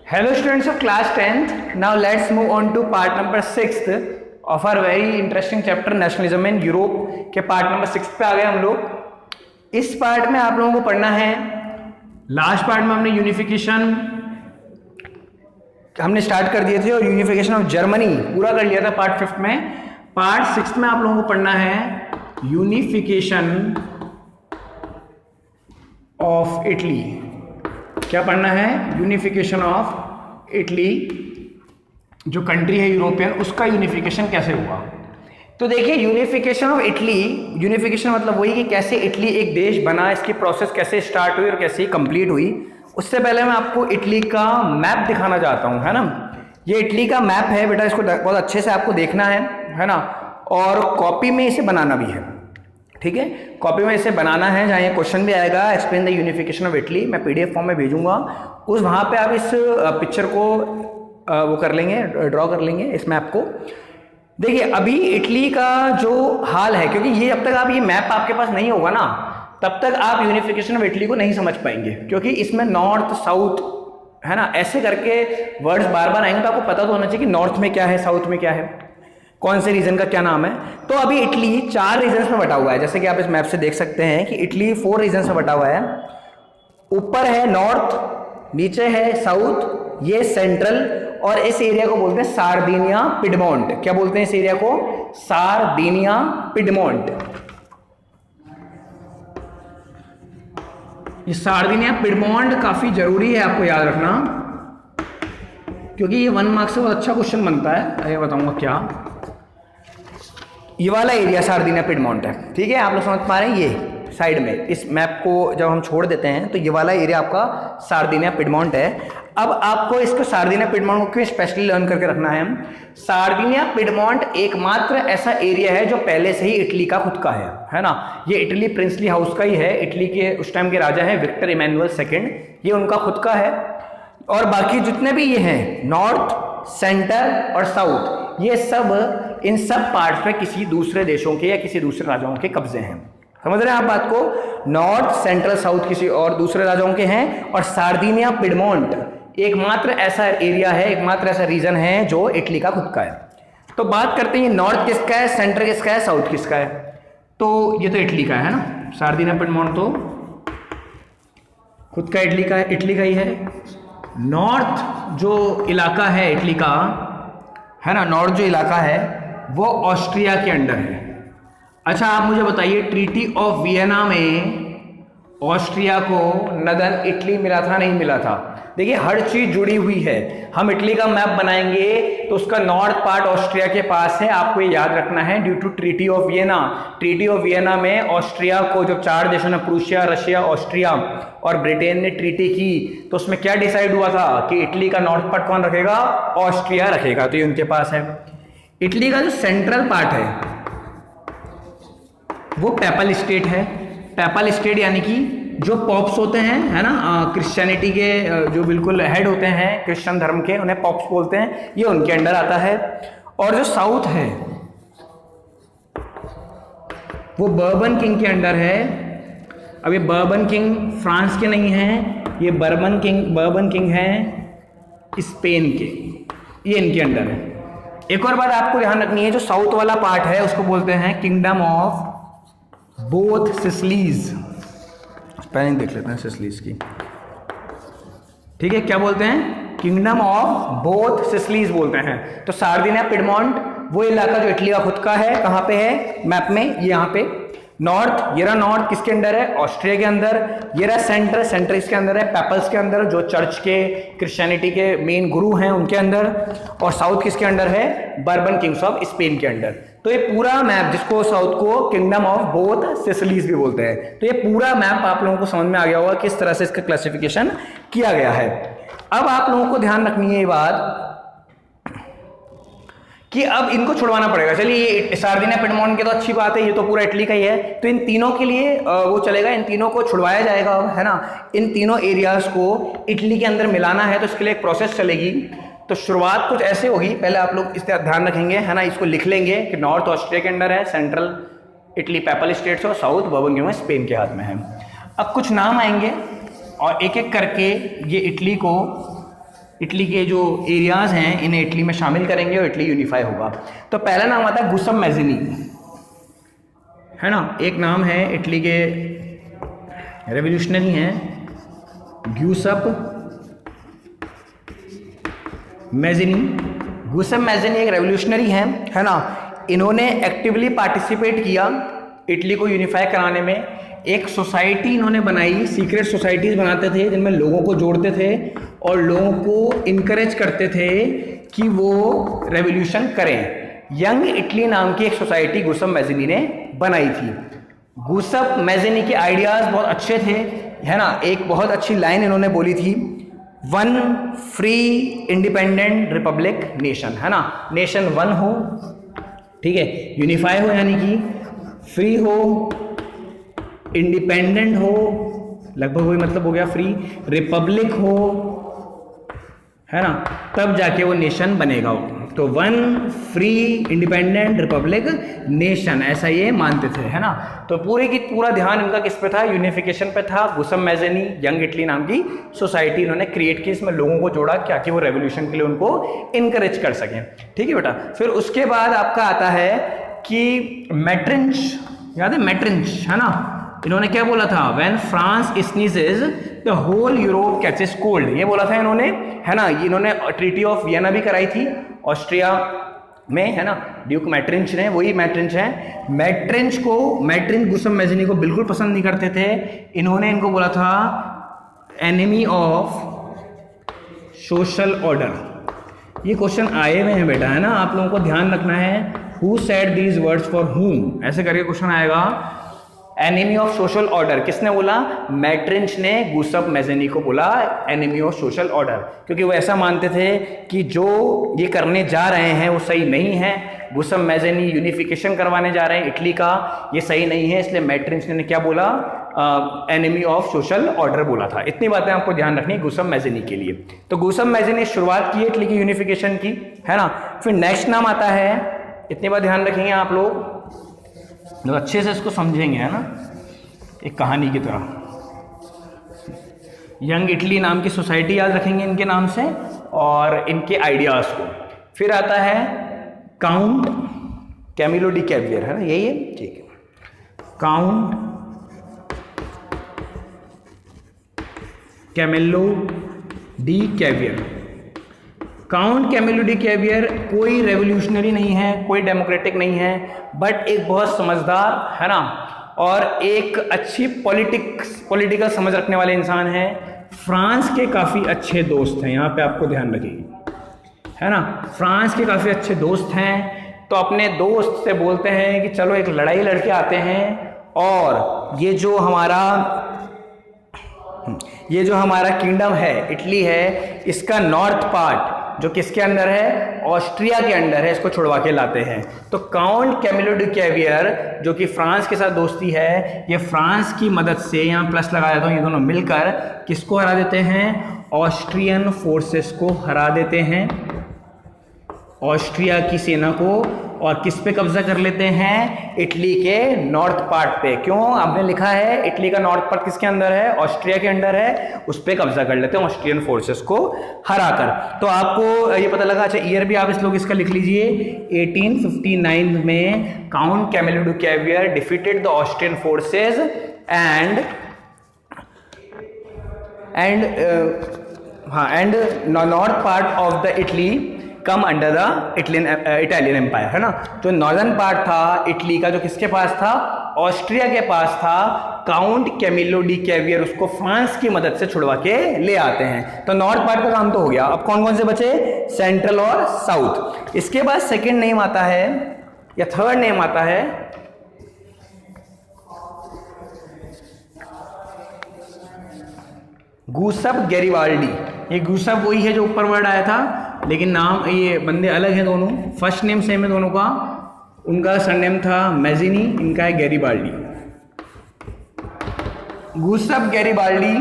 Hello students of class 10th. Now let's move on to part number 6th of our very interesting chapter nationalism in Europe के part number 6 पे आ गए हम लोग। इस part में आप लोगों को पढ़ना है, लास्ट पार्ट में हमने यूनिफिकेशन हमने स्टार्ट कर दिए थे और यूनिफिकेशन ऑफ जर्मनी पूरा कर लिया था पार्ट 5 में। पार्ट 6 में आप लोगों को पढ़ना है यूनिफिकेशन ऑफ इटली। क्या पढ़ना है? यूनिफिकेशन ऑफ इटली, जो कंट्री है यूरोपियन, उसका यूनिफिकेशन कैसे हुआ। तो देखिए यूनिफिकेशन ऑफ इटली, यूनिफिकेशन मतलब वही कि कैसे इटली एक देश बना, इसकी प्रोसेस कैसे स्टार्ट हुई और कैसे कंप्लीट हुई। उससे पहले मैं आपको इटली का मैप दिखाना चाहता हूँ, है ना। ये इटली का मैप है बेटा, इसको बहुत अच्छे से आपको देखना है ना, और कॉपी में इसे बनाना भी है, ठीक है। कॉपी में इसे बनाना है, जहाँ ये क्वेश्चन भी आएगा explain the unification of Italy, मैं पीडीएफ फॉर्म में भेजूंगा, उस वहाँ पे आप इस पिक्चर को वो कर लेंगे, ड्रॉ कर लेंगे इस मैप को। देखिए अभी इटली का जो हाल है, क्योंकि ये जब तक आप ये मैप आपके पास नहीं होगा ना, तब तक आप यूनिफिकेशन ऑफ इटली को नहीं समझ पाएंगे, क्योंकि इसमें नॉर्थ साउथ है ना, ऐसे करके वर्ड्स बार बार आएंगे, तो आपको पता तो होना चाहिए कि नॉर्थ में क्या है, साउथ में क्या है, कौन से रीजन का क्या नाम है। तो अभी इटली 4 रीजन्स में बटा हुआ है, जैसे कि आप इस मैप से देख सकते हैं कि इटली 4 रीजन्स में बटा हुआ है। ऊपर है नॉर्थ, नीचे है साउथ, ये सेंट्रल, और इस एरिया को बोलते हैं सार्दिनिया पिडमोंट। क्या बोलते हैं इस एरिया को? Sardinia Piedmont. ये सार्दिनिया पिडमोंट काफी जरूरी है आपको याद रखना, क्योंकि ये 1 मार्क्स से बहुत अच्छा क्वेश्चन बनता है। आगे बताऊंगा क्या। ये वाला एरिया सार्दिनिया पिडमोंट है, ठीक है, आप लोग समझ पा रहे हैं। ये साइड में इस मैप को जब हम छोड़ देते हैं तो ये वाला एरिया आपका सार्दिनिया पिडमोंट है। अब आपको इसको सार्दिनिया पिडमोंट को क्यों स्पेशली लर्न करके रखना है? सार्दिनिया पिडमोंट एकमात्र ऐसा एरिया है जो पहले से ही इटली का खुद का है ना। ये इटली प्रिंसली हाउस का ही है, इटली के उस टाइम के राजा है विक्टर इमैनुअल सेकेंड, ये उनका खुद का है। और बाकी जितने भी ये हैं नॉर्थ, सेंटर और साउथ, ये सब इन सब पार्ट्स पे किसी दूसरे देशों के या किसी दूसरे राजाओं के कब्जे हैं। समझ रहे हैं आप बात को? नॉर्थ, सेंट्रल, साउथ किसी और दूसरे राजाओं के हैं, और सार्दिनिया पिडमोंट एकमात्र ऐसा एरिया है, एकमात्र ऐसा रीजन है जो इटली का खुद का है। तो बात करते हैं नॉर्थ किसका है, सेंटर किसका है, साउथ किसका है। तो ये तो इटली का है ना, सार्दिनिया पिडमोंट तो खुद का इटली का है, इटली का ही है। नॉर्थ जो इलाका है इटली का, है ना, नॉर्थ जो इलाका है वो ऑस्ट्रिया के अंडर है। अच्छा आप मुझे बताइए, ट्रीटी ऑफ वियना में ऑस्ट्रिया को नदन इटली मिला था, नहीं मिला था? देखिए हर चीज जुड़ी हुई है। हम इटली का मैप बनाएंगे तो उसका नॉर्थ पार्ट ऑस्ट्रिया के पास है, आपको ये याद रखना है, due to treaty of Vienna. Treaty of Vienna में ऑस्ट्रिया को, जब 4 देशों ने, प्रूशिया, रशिया, ऑस्ट्रिया और ब्रिटेन ने ट्रीटी की, तो उसमें क्या डिसाइड हुआ था कि इटली का नॉर्थ पार्ट कौन रखेगा? ऑस्ट्रिया रखेगा, तो ये उनके पास है। इटली का जो सेंट्रल पार्ट है वो पेपल स्टेट है। पेपल स्टेट यानी कि जो पॉप्स होते हैं, है ना, क्रिश्चियनिटी के जो बिल्कुल हेड होते हैं क्रिश्चियन धर्म के, उन्हें पॉप्स बोलते हैं, ये उनके अंडर आता है। और जो साउथ है वो बर्बन किंग के अंडर है। अब ये बर्बन किंग फ्रांस के नहीं हैं, ये बर्बन किंग हैं स्पेन के, ये इनके अंडर है। एक और बात आपको ध्यान रखनी है, जो साउथ वाला पार्ट है उसको बोलते हैं kingdom of both Sicilies. Spelling देख लेते हैं सिसिलीज की, ठीक है, क्या बोलते हैं? किंगडम ऑफ बोथ सिसिलीज बोलते हैं। तो सार्दिनिया पिडमोंट वो इलाका जो इटली का खुद का है, कहाँ पे है मैप में? ये यहाँ पे नॉर्थ, ये रहा नॉर्थ किसके अंदर है? ऑस्ट्रिया के अंदर। ये रहा सेंटर, सेंटर इसके अंदर है पेपल्स के अंदर, जो चर्च के क्रिश्चियनिटी के मेन गुरु हैं उनके अंदर। और साउथ किसके अंडर है? बर्बन किंग्स ऑफ स्पेन के अंडर। तो ये पूरा मैप, जिसको साउथ को किंगडम ऑफ बोथ सिसिलीज भी बोलते हैं, तो ये पूरा मैप आप लोगों को समझ में आ गया होगा किस तरह से इसका क्लासिफिकेशन किया गया है। अब आप लोगों को ध्यान रखनी है ये बात कि अब इनको छुड़वाना पड़ेगा। चलिए ये सार्दिनिया पिडमोंट के तो अच्छी बात है, ये तो पूरा इटली का ही है, तो इन तीनों के लिए वो चलेगा, इन तीनों को छुड़वाया जाएगा, है ना। इन तीनों एरियाज को इटली के अंदर मिलाना है, तो इसके लिए एक प्रोसेस चलेगी। तो शुरुआत कुछ ऐसे होगी, पहले आप लोग इस ध्यान रखेंगे, है ना, इसको लिख लेंगे कि नॉर्थ ऑस्ट्रिया के अंडर है, सेंट्रल इटली पेपल स्टेट्स और साउथ बर्बन किंग स्पेन के हाथ में है। अब कुछ नाम आएंगे और एक एक करके ये इटली को इटली के जो एरियाज हैं इन्हें इटली में शामिल करेंगे और इटली यूनिफाई होगा। तो पहला नाम आता है गुस्सम मैज़िनी, है ना। एक नाम है इटली के रेवोल्यूशनरी हैं ग्यूसप मैज़िनी। गुस्सम मैज़िनी एक रेवोल्यूशनरी हैं, है ना। इन्होंने एक्टिवली पार्टिसिपेट किया इटली को यूनिफाई कराने में। एक सोसाइटी इन्होंने बनाई, सीक्रेट सोसाइटीज़ बनाते थे जिनमें लोगों को जोड़ते थे और लोगों को इनकरेज करते थे कि वो रेवोल्यूशन करें। यंग इटली नाम की एक सोसाइटी गुस्सम मैज़िनी ने बनाई थी। गुस्सम मैज़िनी के आइडियाज़ बहुत अच्छे थे, है ना। एक बहुत अच्छी लाइन इन्होंने बोली थी, one free independent Republic nation, है ना। नेशन वन हो, ठीक है, यूनिफाई हो यानी कि फ्री हो, इंडिपेंडेंट हो, लगभग वही मतलब हो गया, फ्री रिपब्लिक हो, है ना, तब जाके वो नेशन बनेगा वो। तो one free independent Republic nation, ऐसा ये मानते थे, है ना। तो पूरे की पूरा ध्यान इनका किस पे था, यूनिफिकेशन पे था। गुस्सम मैज़िनी यंग इटली नाम की सोसाइटी इन्होंने क्रिएट की, इसमें लोगों को जोड़ा क्या कि वो रेवोल्यूशन के लिए उनको इनकरेज कर सकें, ठीक है बेटा। फिर उसके बाद आपका आता है कि मैट्रिंच, याद है मैट्रिंच, है ना। इन्होंने क्या बोला था, when France sneezes the whole Europe catches cold, ये बोला था इन्होंने, है ना। इन्होंने ट्रीटी ऑफ वियना भी कराई थी ऑस्ट्रिया में, है ना। ड्यूक मैट्रिंच ने, वही मैट्रिंच है। मैट्रिंच गुस्सम मैज़िनी को बिल्कुल पसंद नहीं करते थे। इन्होंने इनको बोला था एनिमी ऑफ सोशल ऑर्डर। ये क्वेश्चन आए हुए हैं बेटा, है ना, आप लोगों को ध्यान रखना है। Who said these words for हुम, ऐसे करके क्वेश्चन आएगा। एनिमी ऑफ सोशल ऑर्डर किसने बोला, मैट्रिंच ने गुस्सम मैज़िनी को बोला एनिमी ऑफ सोशल ऑर्डर, क्योंकि वो ऐसा मानते थे कि जो ये करने जा रहे हैं वो सही नहीं है। गुस्सम मैज़िनी यूनिफिकेशन करवाने जा रहे हैं इटली का, ये सही नहीं है, इसलिए मैट्रिंच ने क्या बोला, एनिमी ऑफ सोशल ऑर्डर बोला था। इतनी बातें आपको ध्यान रखनी गुस्सम मैज़िनी के लिए। तो गुस्सम मैज़िनी ने शुरुआत की इटली की यूनिफिकेशन की, है ना। फिर नेक्स्ट नाम आता है, इतनी बात ध्यान रखेंगे आप लोग, तो अच्छे से इसको समझेंगे, है ना, एक कहानी की तरह। यंग इटली नाम की सोसाइटी याद रखेंगे इनके नाम से और इनके आइडियाज़ को। फिर आता है काउंट कैमिलो डी कैवियर, है ना, यही है, ठीक है। Count Camillo de Cavour. Count Camillo de Cavour कोई रेवोल्यूशनरी नहीं है, कोई डेमोक्रेटिक नहीं है, बट एक बहुत समझदार, है ना, और एक अच्छी पॉलिटिकल समझ रखने वाले इंसान हैं। फ्रांस के काफ़ी अच्छे दोस्त हैं, यहाँ पे आपको ध्यान रखिए, है ना। फ्रांस के काफ़ी अच्छे दोस्त हैं, तो अपने दोस्त से बोलते हैं कि चलो एक लड़ाई लड़के आते हैं और ये जो हमारा किंगडम है, इटली है, इसका नॉर्थ पार्ट जो किसके अंडर है, ऑस्ट्रिया के अंडर है, इसको छुड़वा के लाते हैं। तो काउंट कैमिलो डी कैवियर जो कि फ्रांस के साथ दोस्ती है, ये फ्रांस की मदद से, यहाँ प्लस लगा देता हूँ, ये दोनों मिलकर किसको हरा देते हैं, ऑस्ट्रियन फोर्सेस को हरा देते हैं, ऑस्ट्रिया की सेना को, और किस पे कब्जा कर लेते हैं, इटली के नॉर्थ पार्ट पे। क्यों, आपने लिखा है इटली का नॉर्थ पार्ट किसके अंदर है, ऑस्ट्रिया के अंदर है, उस पे कब्जा कर लेते हैं ऑस्ट्रियन फोर्सेस को हराकर। तो आपको ये पता लगा। अच्छा, ईयर भी आप इस लोग इसका लिख लीजिए, 1859 में Count Camillo de Cavour defeated the Austrian forces and north part of the Italy come under the Italian empire, है ना। तो नॉर्दर्न पार्ट था इटली का जो किसके पास था, ऑस्ट्रिया के पास था। काउंट कैमिलो डी कैवियर उसको फ्रांस की मदद से छुड़वा के ले आते हैं। तो नॉर्थ पार्ट का काम तो हो गया। अब कौन कौन से बचे, सेंट्रल और साउथ। इसके बाद सेकेंड नेम आता है या थर्ड नेम आता है गुस्सप गैरिबाल्डी। ये गुस्सप वही है जो ऊपर वर्ड आया था, लेकिन नाम ये बंदे अलग हैं दोनों, फर्स्ट नेम सेम है दोनों का। उनका सरनेम था मैज़िनी, इनका है गैरिबाल्डी। गुस्सप गैरिबाल्डी,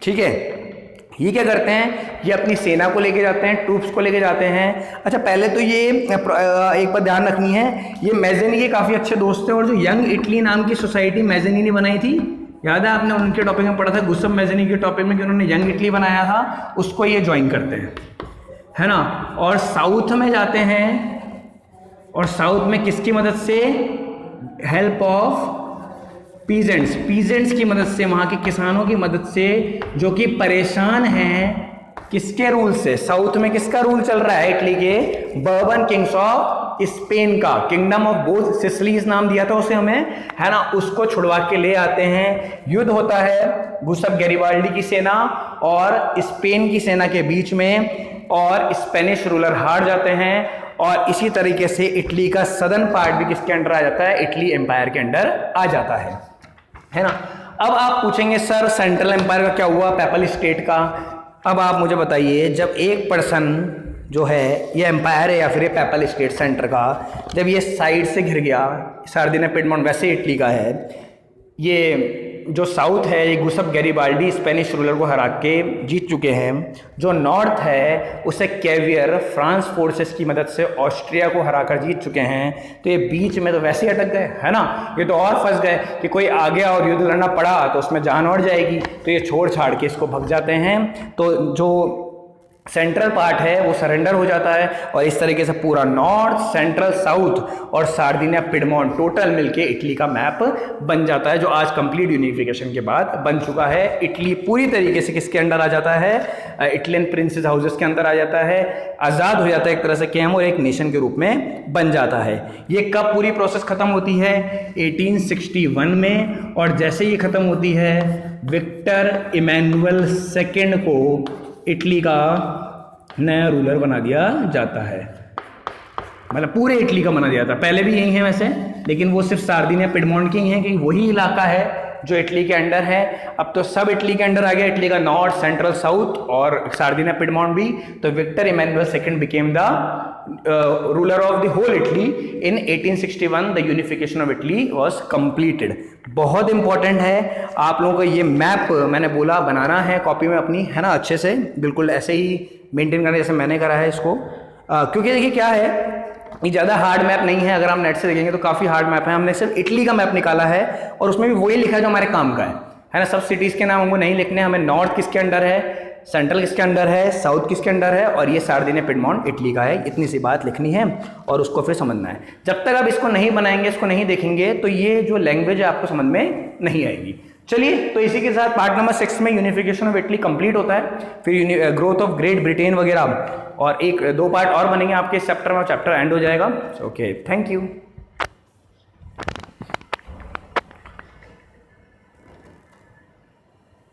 ठीक है, ये क्या करते हैं, ये अपनी सेना को लेके जाते हैं, ट्रूप्स को लेके जाते हैं। अच्छा, पहले तो ये एक बात ध्यान रखनी है, ये मैज़िनी के काफ़ी अच्छे दोस्त थे, और जो यंग इटली नाम की सोसाइटी मैज़िनी ने बनाई थी, याद है आपने उनके टॉपिक में पढ़ा था, गुस्ताव मेज़नी के टॉपिक में कि उन्होंने यंग इटली बनाया था, उसको ये ज्वाइन करते हैं, है ना। और साउथ में जाते हैं, और साउथ में किसकी मदद से, हेल्प ऑफ पीजेंट्स की मदद से, वहां के किसानों की मदद से जो कि परेशान हैं किसके रूल से, साउथ में किसका रूल चल रहा है, इटली के बर्बन किंग्स ऑफ स्पेन का, किंगडम ऑफ बोथ सिसिलीज नाम दिया था उसे हमें, है ना, उसको छुड़वा के ले आते हैं। युद्ध होता है गुस्ताव गैरिबाल्डी की सेना और स्पेन की सेना के बीच में, और स्पेनिश रूलर हार जाते हैं, और इसी तरीके से इटली का सदर्न पार्ट भी किसके अंडर आ जाता है, इटली एम्पायर के अंडर आ जाता है ना। अब आप पूछेंगे सर सेंट्रल एम्पायर का क्या हुआ, पेपल स्टेट का। अब आप मुझे बताइए, जब एक पर्सन जो है, ये एम्पायर है या फिर ये पेपल स्टेट सेंटर का, जब ये साइड से घिर गया, सार्डिनिया पिडमोंट वैसे इटली का है, ये जो साउथ है ये गुस्ताव गैरिबाल्डी स्पेनिश रूलर को हरा के जीत चुके हैं, जो नॉर्थ है उसे कैवियर फ्रांस फोर्सेस की मदद से ऑस्ट्रिया को हराकर जीत चुके हैं, तो ये बीच में तो वैसे ही अटक गए, है ना। ये तो और फंस गए कि कोई आ गया और युद्ध लड़ना पड़ा तो उसमें जान और जाएगी, तो ये छोड़ छाड़ के इसको भग जाते हैं, तो जो सेंट्रल पार्ट है वो सरेंडर हो जाता है, और इस तरीके से पूरा नॉर्थ, सेंट्रल, साउथ और सार्डिनिया पिडमोंट टोटल मिलके इटली का मैप बन जाता है, जो आज कंप्लीट यूनिफिकेशन के बाद बन चुका है। इटली पूरी तरीके से किसके अंडर आ जाता है, इटलियन प्रिंसेस हाउसेस के अंदर आ जाता है, आज़ाद हो जाता है एक तरह से कहें, और एक नेशन के रूप में बन जाता है। ये कब पूरी प्रोसेस खत्म होती है, 1861 में, और जैसे ही खत्म होती है विक्टर इमैनुअल सेकेंड को इटली का नया रूलर बना दिया जाता है, मतलब पूरे इटली का बना दिया था। पहले भी यही है वैसे, लेकिन वो सिर्फ सार्डिनिया पिडमोंट की ही है, कि वही इलाका है जो इटली के अंडर है। अब तो सब इटली के अंडर आ गया, इटली का नॉर्थ, सेंट्रल, साउथ और सार्डिनिया पिडमोंट भी। तो Victor Emmanuel second became the ruler of the whole Italy in 1861। The unification of Italy was completed. बहुत इंपॉर्टेंट है, आप लोगों को ये मैप मैंने बोला बनाना है कॉपी में अपनी, है ना, अच्छे से बिल्कुल ऐसे ही मेंटेन करना जैसे मैंने करा है इसको, क्योंकि देखिए क्या है, ये ज़्यादा हार्ड मैप नहीं है। अगर आप नेट से देखेंगे तो काफ़ी हार्ड मैप है, हमने सिर्फ इटली का मैप निकाला है, और उसमें भी वही लिखा है जो हमारे काम का है ना। सब सिटीज़ के नाम हमको नहीं लिखने, हमें नॉर्थ किसके अंडर है, सेंट्रल किसके अंडर है, साउथ किसके अंडर है, और ये सार्डिनिया पिडमोंट इटली का है। इतनी सी बात लिखनी है और उसको फिर समझना है। जब तक आप इसको नहीं बनाएंगे, इसको नहीं देखेंगे, तो ये जो लैंग्वेज है आपको समझ में नहीं आएगी। चलिए, तो इसी के साथ पार्ट नंबर 6 में यूनिफिकेशन ऑफ इटली कंप्लीट होता है। फिर ग्रोथ ऑफ ग्रेट ब्रिटेन वगैरह, और 1-2 पार्ट और बनेंगे आपके इस चैप्टर में, चैप्टर एंड हो जाएगा। Okay, thank you.